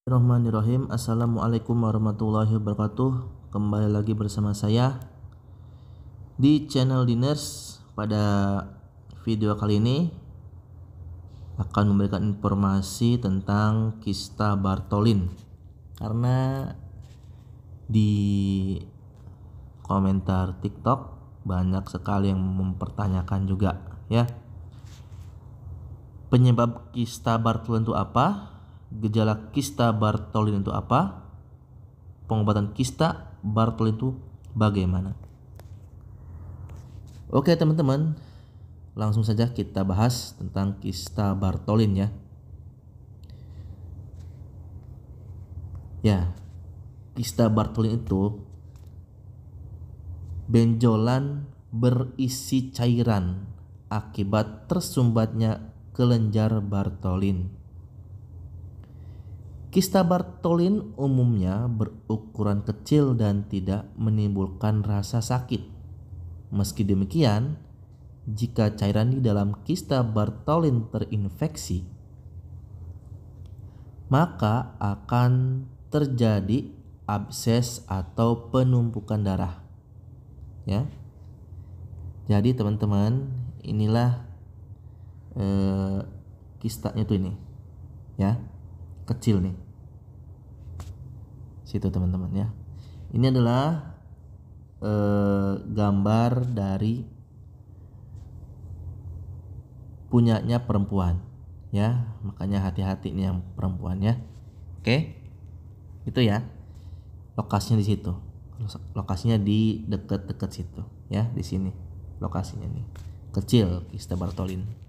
Bismillahirrahmanirrahim. Assalamualaikum warahmatullahi wabarakatuh. Kembali lagi bersama saya di channel Diners. Pada video kali ini akan memberikan informasi tentang kista Bartholin, karena di komentar TikTok banyak sekali yang mempertanyakan juga ya, penyebab kista Bartholin itu apa, gejala kista Bartholin itu apa, pengobatan kista Bartholin itu bagaimana. Oke teman-teman, langsung saja kita bahas tentang kista Bartholin ya. Kista Bartholin itu benjolan berisi cairan akibat tersumbatnya kelenjar Bartholin. Kista Bartholin umumnya berukuran kecil dan tidak menimbulkan rasa sakit. Meski demikian, jika cairan di dalam kista Bartholin terinfeksi, maka akan terjadi abses atau penumpukan darah. Ya. Jadi teman-teman, inilah kistanya tuh ini. Ya. Kecil nih. Situ teman-teman ya. Ini adalah gambar dari punyanya perempuan ya, makanya hati-hati nih yang perempuan ya. Oke, itu ya, lokasinya di situ, lokasinya di dekat-dekat situ ya, di sini lokasinya nih, kecil kista Bartholin.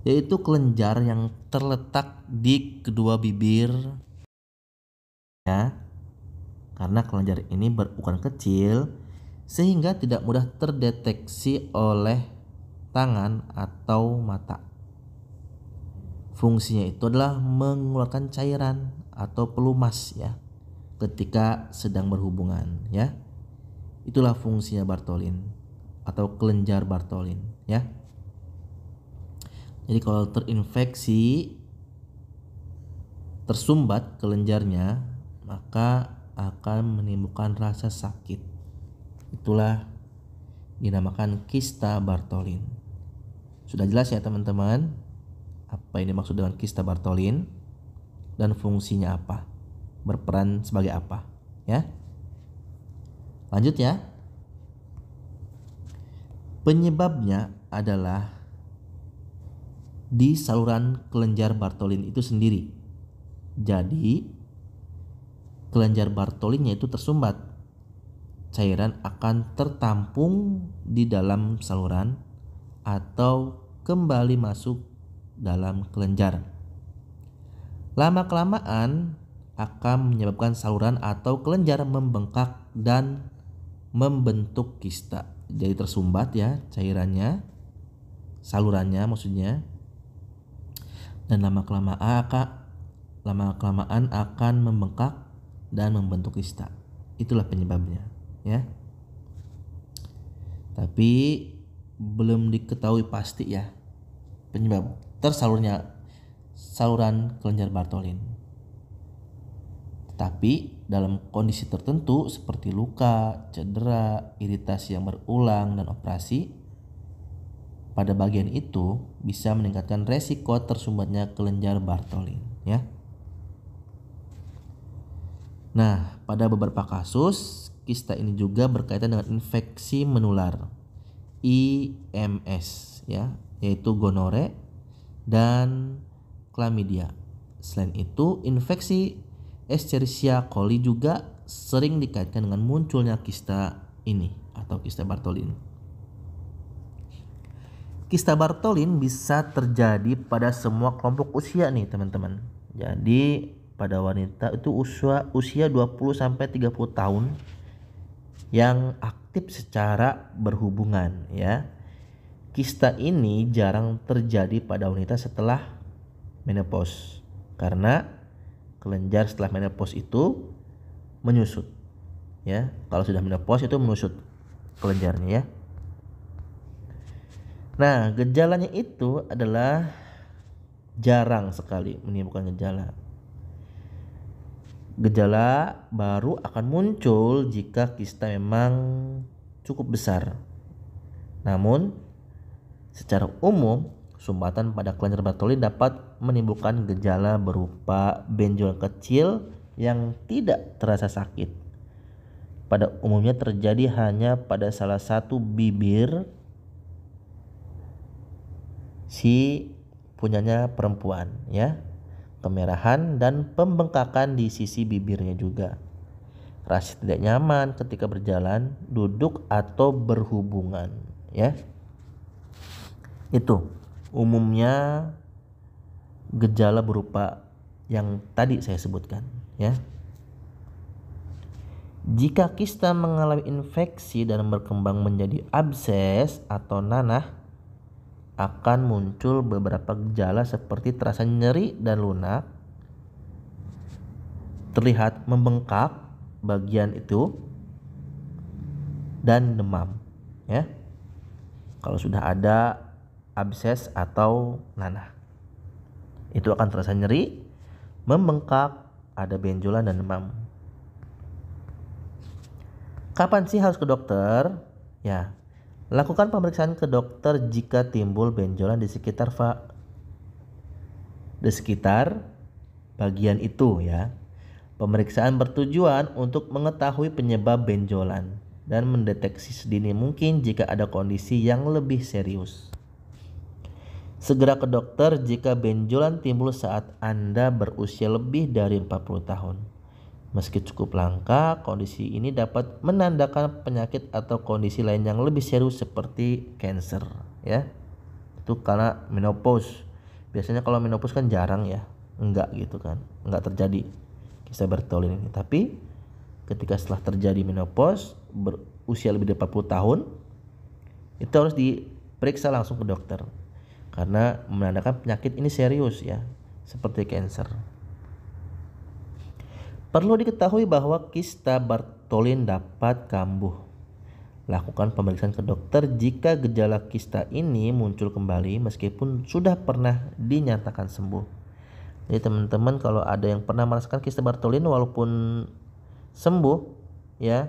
Yaitu kelenjar yang terletak di kedua bibir ya. Karena kelenjar ini berukuran kecil sehingga tidak mudah terdeteksi oleh tangan atau mata. Fungsinya itu adalah mengeluarkan cairan atau pelumas ya ketika sedang berhubungan ya. Itulah fungsinya Bartholin atau kelenjar Bartholin ya. Jadi kalau terinfeksi, tersumbat kelenjarnya, maka akan menimbulkan rasa sakit. Itulah dinamakan kista Bartholin. Sudah jelas ya teman-teman apa ini maksud dengan kista Bartholin dan fungsinya apa, berperan sebagai apa ya. Lanjut ya. Penyebabnya adalah di saluran kelenjar Bartholin itu sendiri. Jadi kelenjar Bartholinnya itu tersumbat, cairan akan tertampung di dalam saluran atau kembali masuk dalam kelenjar. Lama-kelamaan akan menyebabkan saluran atau kelenjar membengkak dan membentuk kista. Jadi tersumbat ya cairannya, salurannya maksudnya, dan lama-kelamaan akan membengkak dan membentuk kista. Itulah penyebabnya ya. Tapi belum diketahui pasti ya penyebab tersalurnya saluran kelenjar Bartholin. Tapi dalam kondisi tertentu seperti luka, cedera, iritasi yang berulang dan operasi pada bagian itu bisa meningkatkan resiko tersumbatnya kelenjar Bartholin ya. Nah, pada beberapa kasus kista ini juga berkaitan dengan infeksi menular IMS ya, yaitu gonore dan chlamydia. Selain itu, infeksi Escherichia coli juga sering dikaitkan dengan munculnya kista ini atau kista Bartholin. Kista Bartholin bisa terjadi pada semua kelompok usia nih teman-teman. Jadi pada wanita itu usia 20 sampai 30 tahun yang aktif secara berhubungan ya. Kista ini jarang terjadi pada wanita setelah menopause karena kelenjar setelah menopause itu menyusut ya. Kalau sudah menopause itu menyusut kelenjarnya ya. Nah, gejalanya itu adalah jarang sekali menimbulkan gejala. Gejala baru akan muncul jika kista memang cukup besar. Namun, secara umum, sumbatan pada kelenjar Bartholin dapat menimbulkan gejala berupa benjolan kecil yang tidak terasa sakit. Pada umumnya terjadi hanya pada salah satu bibir si punyanya perempuan, ya. Kemerahan dan pembengkakan di sisi bibirnya juga. Rasa tidak nyaman ketika berjalan, duduk atau berhubungan, ya. Itu umumnya gejala berupa yang tadi saya sebutkan, ya. Jika kista mengalami infeksi dan berkembang menjadi abses atau nanah, akan muncul beberapa gejala seperti terasa nyeri dan lunak, terlihat membengkak bagian itu, dan demam, ya. Kalau sudah ada abses atau nanah, itu akan terasa nyeri, membengkak, ada benjolan dan demam. Kapan sih harus ke dokter? Ya, lakukan pemeriksaan ke dokter jika timbul benjolan di sekitar bagian itu, ya. Pemeriksaan bertujuan untuk mengetahui penyebab benjolan dan mendeteksi sedini mungkin jika ada kondisi yang lebih serius. Segera ke dokter jika benjolan timbul saat Anda berusia lebih dari 40 tahun. Meski cukup langka, kondisi ini dapat menandakan penyakit atau kondisi lain yang lebih serius seperti kanker, ya. Itu karena menopause. Biasanya kalau menopause kan jarang, ya. Enggak gitu kan. Enggak terjadi kista Bartholin ini. Tapi ketika setelah terjadi menopause, berusia lebih dari 40 tahun, itu harus diperiksa langsung ke dokter. Karena menandakan penyakit ini serius, ya. Seperti kanker. Perlu diketahui bahwa kista Bartholin dapat kambuh. Lakukan pemeriksaan ke dokter jika gejala kista ini muncul kembali meskipun sudah pernah dinyatakan sembuh. Jadi teman-teman, kalau ada yang pernah merasakan kista Bartholin walaupun sembuh, ya,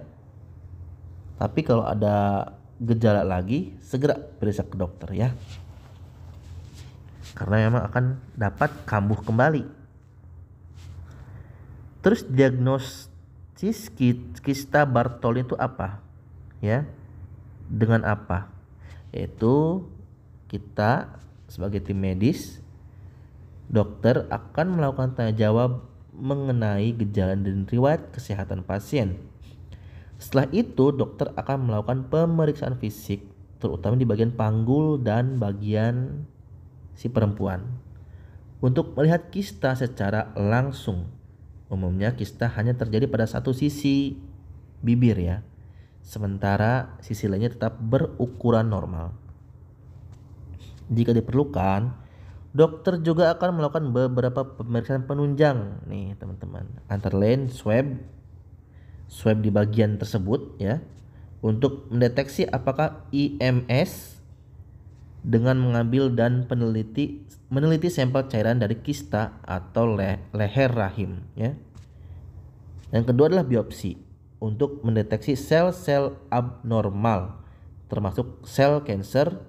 tapi kalau ada gejala lagi, segera periksa ke dokter, ya. Karena memang akan dapat kambuh kembali. Terus diagnosis kista Bartholin itu apa? Ya. Dengan apa? Yaitu kita sebagai tim medis, dokter akan melakukan tanya jawab mengenai gejala dan riwayat kesehatan pasien. Setelah itu, dokter akan melakukan pemeriksaan fisik, terutama di bagian panggul dan bagian si perempuan, untuk melihat kista secara langsung. Umumnya kista hanya terjadi pada satu sisi bibir, ya. Sementara sisi lainnya tetap berukuran normal. Jika diperlukan, dokter juga akan melakukan beberapa pemeriksaan penunjang nih teman-teman. Antara lain swab di bagian tersebut, ya, untuk mendeteksi apakah IMS dengan mengambil dan meneliti sampel cairan dari kista atau leher rahim, ya. Yang kedua adalah biopsi untuk mendeteksi sel-sel abnormal termasuk sel kanker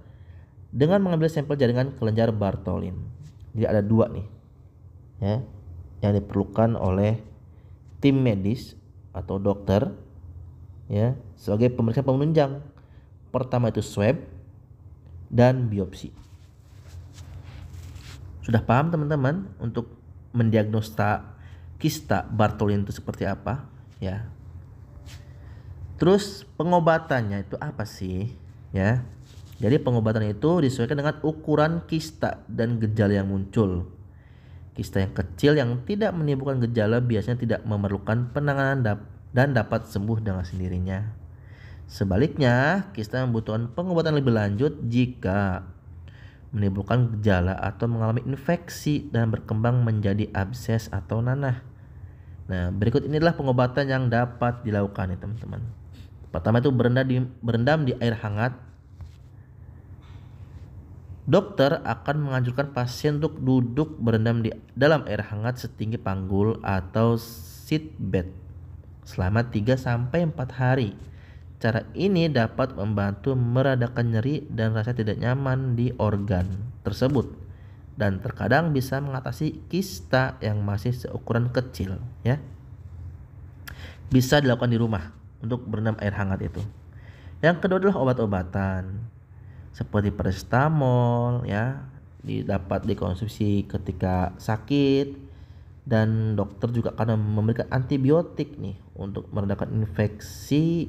dengan mengambil sampel jaringan kelenjar Bartholin. Jadi ada dua nih, ya, yang diperlukan oleh tim medis atau dokter, ya, sebagai pemeriksaan penunjang. Pertama itu swab dan biopsi. Sudah paham teman-teman untuk mendiagnosa kista Bartholin itu seperti apa, ya? Terus pengobatannya itu apa sih, ya? Jadi pengobatan itu disesuaikan dengan ukuran kista dan gejala yang muncul. Kista yang kecil yang tidak menimbulkan gejala biasanya tidak memerlukan penanganan dan dapat sembuh dengan sendirinya. Sebaliknya, kista membutuhkan pengobatan lebih lanjut jika menimbulkan gejala atau mengalami infeksi dan berkembang menjadi abses atau nanah. Nah, berikut inilah pengobatan yang dapat dilakukan, ya teman-teman. Pertama itu berendam di air hangat Dokter akan menganjurkan pasien untuk duduk berendam di dalam air hangat setinggi panggul atau seat bed selama 3-4 hari. Cara ini dapat membantu meredakan nyeri dan rasa tidak nyaman di organ tersebut, dan terkadang bisa mengatasi kista yang masih seukuran kecil, ya. Bisa dilakukan di rumah untuk berendam air hangat itu. Yang kedua adalah obat-obatan seperti paracetamol, ya, dapat dikonsumsi ketika sakit, dan dokter juga akan memberikan antibiotik nih untuk meredakan infeksi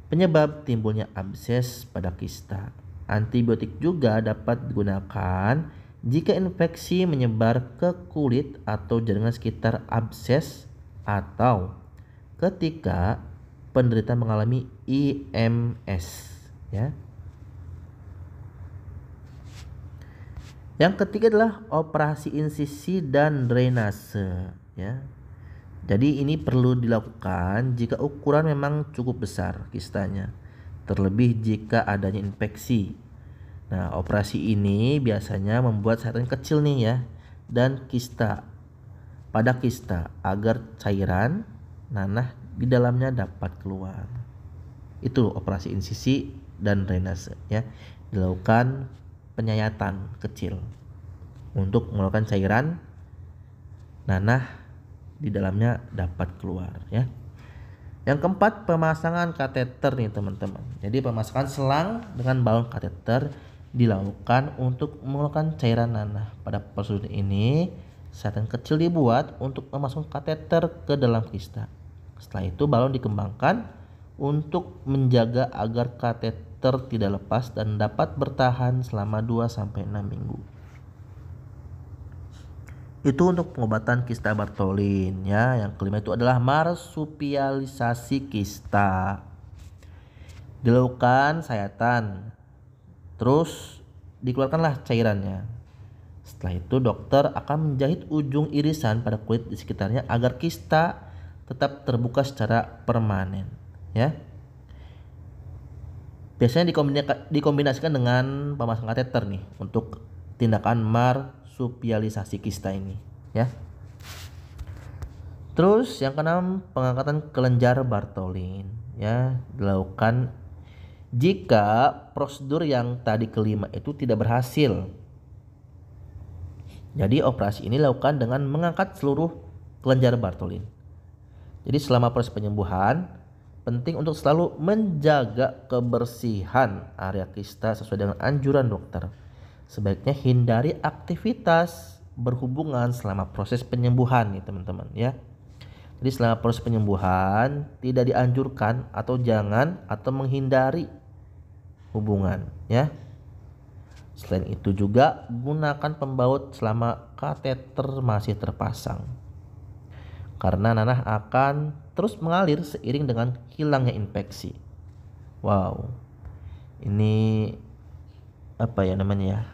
penyebab timbulnya abses pada kista. Antibiotik juga dapat digunakan jika infeksi menyebar ke kulit atau jaringan sekitar abses atau ketika penderita mengalami IMS, ya. Yang ketiga adalah operasi insisi dan drainase, ya. Jadi ini perlu dilakukan jika ukuran memang cukup besar kistanya, terlebih jika adanya infeksi. Nah, operasi ini biasanya membuat sayatan kecil nih, ya, dan pada kista agar cairan nanah di dalamnya dapat keluar. Itu operasi insisi dan drainase, ya. Dilakukan penyayatan kecil untuk mengeluarkan cairan nanah di dalamnya dapat keluar, ya. Yang keempat, pemasangan kateter nih teman-teman. Jadi pemasangan selang dengan balon kateter dilakukan untuk mengeluarkan cairan nanah. Pada prosedur ini, sayatan kecil dibuat untuk memasukkan kateter ke dalam kista. Setelah itu balon dikembangkan untuk menjaga agar kateter tidak lepas dan dapat bertahan selama 2-6 minggu. Itu untuk pengobatan kista Bartholin, ya. Yang kelima itu adalah marsupialisasi kista. Dilakukan sayatan, terus dikeluarkanlah cairannya. Setelah itu dokter akan menjahit ujung irisan pada kulit di sekitarnya agar kista tetap terbuka secara permanen, ya. Biasanya dikombinasikan dengan pemasangan kateter nih untuk tindakan marsupialisasi kista ini, ya. Terus yang keenam, pengangkatan kelenjar Bartholin, ya, dilakukan jika prosedur yang tadi kelima itu tidak berhasil. Jadi operasi ini dilakukan dengan mengangkat seluruh kelenjar Bartholin. Jadi selama proses penyembuhan, penting untuk selalu menjaga kebersihan area kista sesuai dengan anjuran dokter. Sebaiknya hindari aktivitas berhubungan selama proses penyembuhan nih teman-teman, ya. Jadi selama proses penyembuhan tidak dianjurkan atau menghindari hubungan, ya. Selain itu juga gunakan pembaut selama kateter masih terpasang, karena nanah akan terus mengalir seiring dengan hilangnya infeksi. Wow, ini apa ya namanya ya?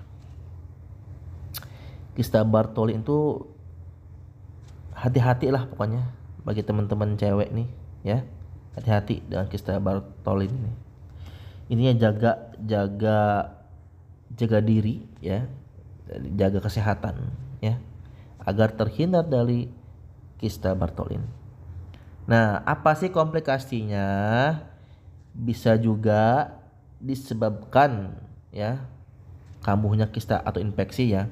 Kista Bartholin itu hati-hati lah pokoknya bagi teman-teman cewek nih, ya. Hati-hati dengan kista Bartholin ini. Ininya jaga diri, ya. Jaga kesehatan, ya, agar terhindar dari kista Bartholin. Nah, apa sih komplikasinya? Bisa juga disebabkan, ya, kambuhnya kista atau infeksi, ya.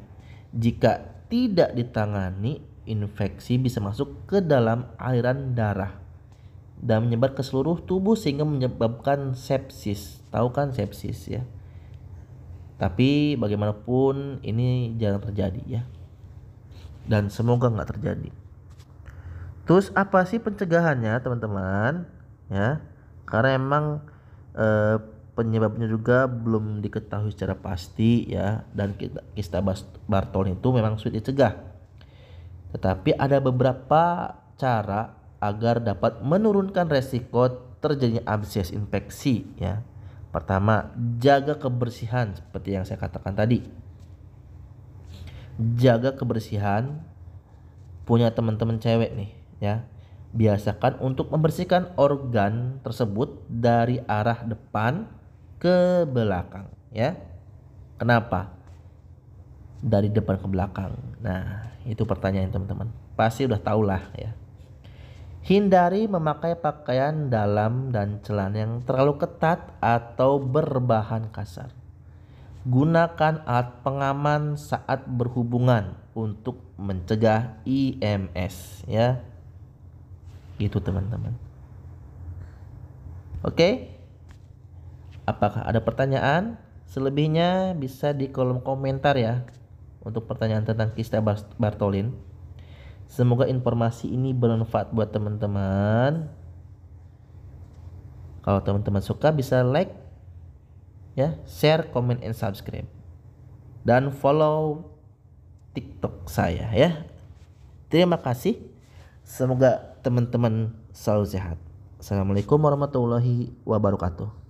Jika tidak ditangani, infeksi bisa masuk ke dalam aliran darah dan menyebar ke seluruh tubuh sehingga menyebabkan sepsis. Tahu kan sepsis, ya? Tapi bagaimanapun ini jarang terjadi, ya. Dan semoga nggak terjadi. Terus apa sih pencegahannya teman-teman, ya? Karena emang penyebabnya juga belum diketahui secara pasti, ya, dan kista Bartholin itu memang sulit dicegah. Tetapi ada beberapa cara agar dapat menurunkan resiko terjadinya abses infeksi, ya. Pertama, jaga kebersihan seperti yang saya katakan tadi. Jaga kebersihan punya teman-teman cewek nih, ya. Biasakan untuk membersihkan organ tersebut dari arah depan ke belakang, ya. Kenapa? dari depan ke belakang. Nah, itu pertanyaan teman-teman. Pasti udah tahu lah ya. Hindari memakai pakaian dalam dan celana yang terlalu ketat atau berbahan kasar. Gunakan alat pengaman saat berhubungan untuk mencegah IMS ya. Gitu teman-teman. Oke? Apakah ada pertanyaan? Selebihnya bisa di kolom komentar ya untuk pertanyaan tentang Kista Bartholin. Semoga informasi ini bermanfaat buat teman-teman. Kalau teman-teman suka bisa like ya, share, comment, and subscribe. Dan follow TikTok saya ya. Terima kasih. Semoga teman-teman selalu sehat. Assalamualaikum warahmatullahi wabarakatuh.